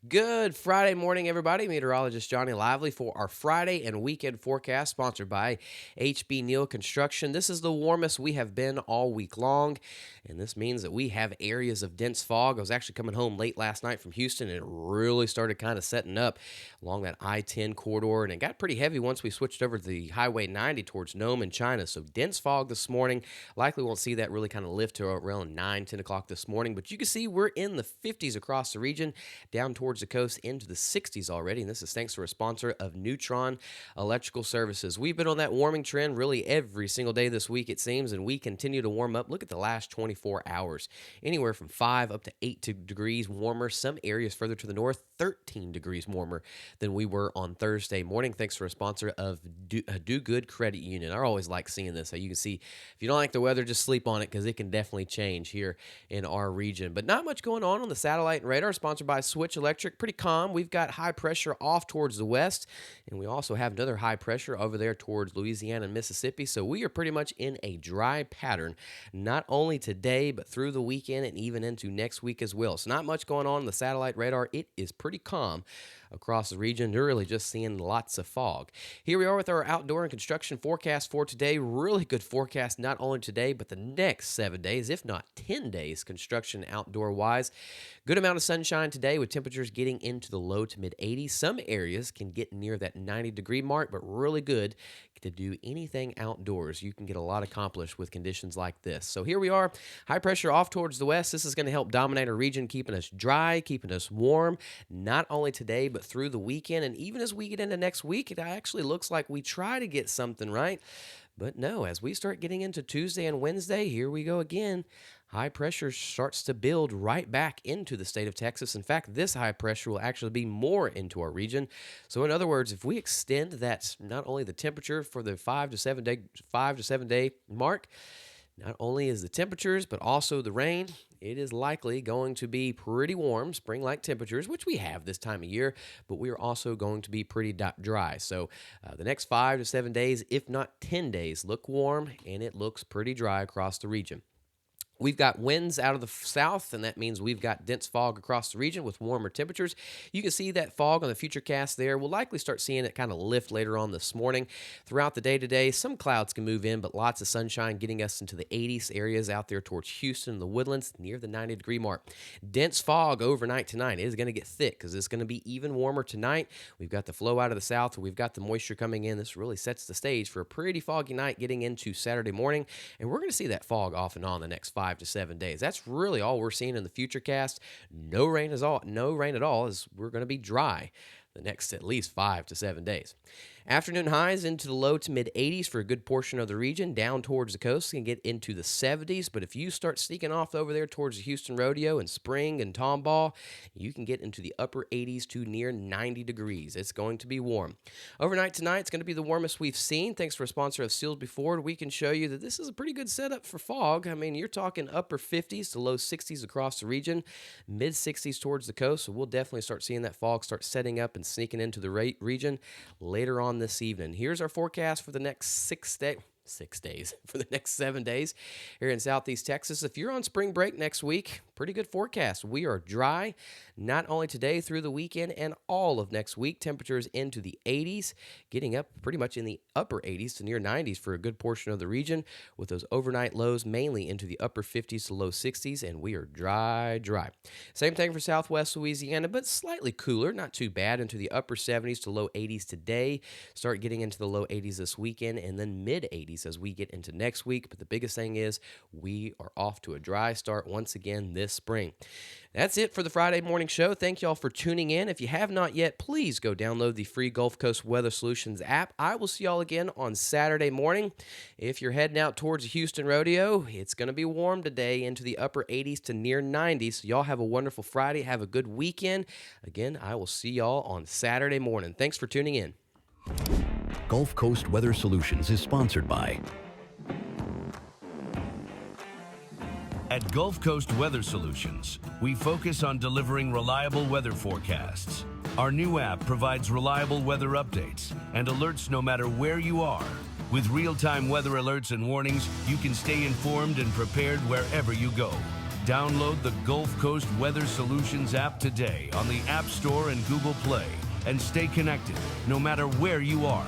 Good Friday morning, everybody. Meteorologist Johnny Lively for our Friday and weekend forecast, sponsored by HB Neal Construction. This is the warmest we have been all week long, and this means that we have areas of dense fog. I was actually coming home late last night from Houston, and it really started kind of setting up along that I-10 corridor, and it got pretty heavy once we switched over to the Highway 90 towards Nome and China. So dense fog this morning. Likely won't see that really kind of lift to around 9, 10 o'clock this morning, but you can see we're in the 50s across the region, down towards the coast into the 60s already, and this is thanks to a sponsor of Neutron Electrical Services. We've been on that warming trend really every single day this week, it seems, and we continue to warm up. Look at the last 24 hours. Anywhere from 5 up to 8 degrees warmer. Some areas further to the north, 13 degrees warmer than we were on Thursday morning, thanks to a sponsor of Do Good Credit Union. I always like seeing this. So you can see, if you don't like the weather, just sleep on it because it can definitely change here in our region. But not much going on the satellite and radar, sponsored by Switch Electric. Pretty calm. We've got high pressure off towards the west, and we also have another high pressure over there towards Louisiana and Mississippi. So we are pretty much in a dry pattern, not only today, but through the weekend and even into next week as well. So not much going on the satellite radar. It is pretty calm across the region. You're really just seeing lots of fog. Here we are with our outdoor and construction forecast for today. Really good forecast, not only today, but the next 7 days, if not 10 days, construction outdoor wise. Good amount of sunshine today with temperatures getting into the low to mid 80s. Some areas can get near that 90-degree mark, but really good to do anything outdoors. You can get a lot accomplished with conditions like this. So here we are, high pressure off towards the west. This is going to help dominate our region, keeping us dry, keeping us warm, not only today, but through the weekend. And even as we get into next week, it actually looks like we try to get something right. But no, as we start getting into Tuesday and Wednesday, here we go again. High pressure starts to build right back into the state of Texas. In fact, this high pressure will actually be more into our region. So in other words, if we extend that, not only the temperature for the 5 to 7 day mark, not only is the temperatures, but also the rain, it is likely going to be pretty warm, spring-like temperatures, which we have this time of year, but we are also going to be pretty dry. So the next 5 to 7 days, if not 10 days, look warm, and it looks pretty dry across the region. We've got winds out of the south, and that means we've got dense fog across the region with warmer temperatures. You can see that fog on the future cast there. We'll likely start seeing it kind of lift later on this morning. Throughout the day today, some clouds can move in, but lots of sunshine getting us into the 80s areas out there towards Houston and the Woodlands near the 90-degree mark. Dense fog overnight tonight. It is going to get thick because it's going to be even warmer tonight. We've got the flow out of the south. We've got the moisture coming in. This really sets the stage for a pretty foggy night getting into Saturday morning, and we're going to see that fog off and on the next 5 to 7 days. That's really all we're seeing in the future cast. No rain at all, as we're going to be dry the next at least 5 to 7 days. Afternoon highs into the low to mid 80s for a good portion of the region. Down towards the coast can get into the 70s, but if you start sneaking off over there towards the Houston Rodeo and Spring and Tomball, you can get into the upper 80s to near 90 degrees. It's going to be warm. Overnight tonight, it's going to be the warmest we've seen. Thanks for a sponsor of Seals Before. We can show you that this is a pretty good setup for fog. I mean, you're talking upper 50s to low 60s across the region, mid 60s towards the coast, so we'll definitely start seeing that fog start setting up and sneaking into the region later on this evening. Here's our forecast for the next 6 days, for the next 7 days here in Southeast Texas. If you're on spring break next week, pretty good forecast. We are dry, not only today through the weekend and all of next week. Temperatures into the 80s, getting up pretty much in the upper 80s to near 90s for a good portion of the region, with those overnight lows mainly into the upper 50s to low 60s, and we are dry. Same thing for Southwest Louisiana, but slightly cooler, not too bad, into the upper 70s to low 80s today. Start getting into the low 80s this weekend, and then mid 80s as we get into next week. But the biggest thing is we are off to a dry start once again this spring. That's it for the Friday morning show. Thank y'all for tuning in. If you have not yet, please go download the free Gulf Coast Weather Solutions app. I will see y'all again on Saturday morning. If you're heading out towards the Houston Rodeo, it's going to be warm today into the upper 80s to near 90s. So y'all have a wonderful Friday. Have a good weekend. Again, I will see y'all on Saturday morning. Thanks for tuning in. Gulf Coast Weather Solutions is sponsored by At Gulf Coast Weather Solutions, we focus on delivering reliable weather forecasts. Our new app provides reliable weather updates and alerts no matter where you are. With real-time weather alerts and warnings, you can stay informed and prepared wherever you go. Download the Gulf Coast Weather Solutions app today on the App Store and Google Play and stay connected no matter where you are.